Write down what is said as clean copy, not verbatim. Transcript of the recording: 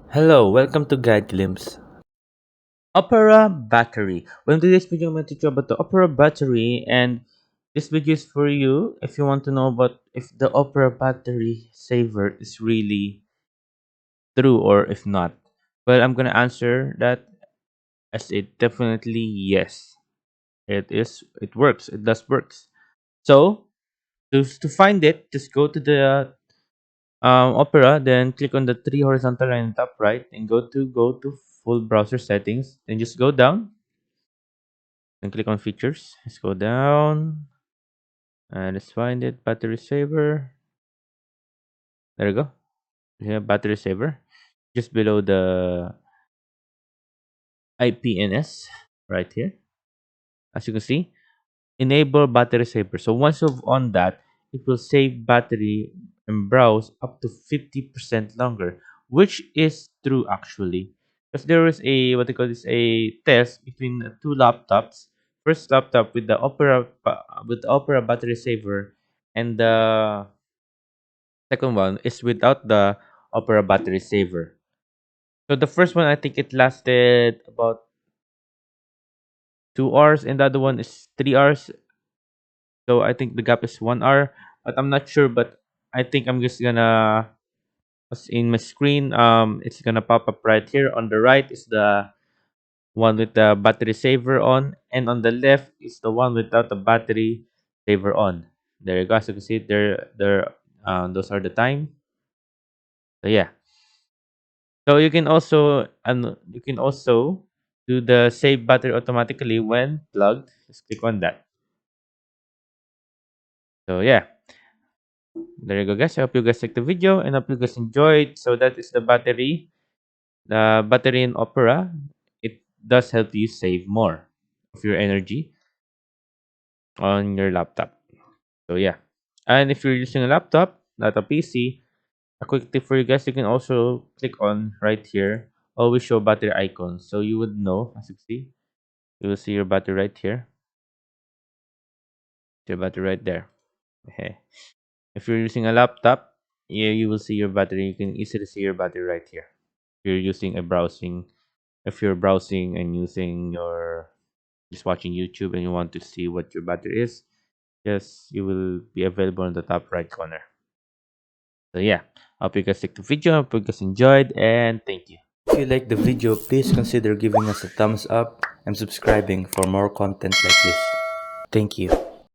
Hello, welcome to Guide Glimpse. Opera battery. Well, in today's video, I'm going to teach you about the Opera battery, and this video is for you if you want to know about if the Opera battery saver is really true or if not. Well, I'm gonna answer that as a definitely yes. It is. It works. It does works. So to find it, just go to the Opera, then click on the three horizontal line top right, and go to full browser settings. Then just go down and click on features. Let's go down and let's find it. Battery saver. There we go. Yeah, battery saver. Just below the IPNS right here. As you can see, enable battery saver. So once you've on that, it will save battery and browse up to 50% longer, which is true actually. Because there was a what they call this a test between the two laptops. First laptop with the Opera battery saver, and the second one is without the Opera battery saver. So the first one I think it lasted about 2 hours, and the other one is 3 hours. So I think the gap is 1 hour, but I'm not sure. But I think I'm just gonna as in my screen. It's gonna pop up right here. On the right is the one with the battery saver on, and on the left is the one without the battery saver on. There you go. So you can see there. Those are the time. So yeah. So you can also do the save battery automatically when plugged. Just click on that. So yeah. There you go, guys. I hope you guys like the video and hope you guys enjoyed. So that is the battery. The battery in Opera. It does help you save more of your energy on your laptop. So yeah. And if you're using a laptop, not a PC, a quick tip for you guys, you can also click on right here. Always show battery icon. So you would know, as you see, you will see your battery right here. Your battery right there. Okay. If you're using a laptop, yeah, you will see your battery. You can easily see your battery right here. If you're using a browsing, if you're browsing and using your just watching YouTube and you want to see what your battery is, yes, you will be available in the top right corner. So yeah, hope you guys liked the video. Hope you guys enjoyed, and thank you. If you like the video, please consider giving us a thumbs up and subscribing for more content like this. Thank you.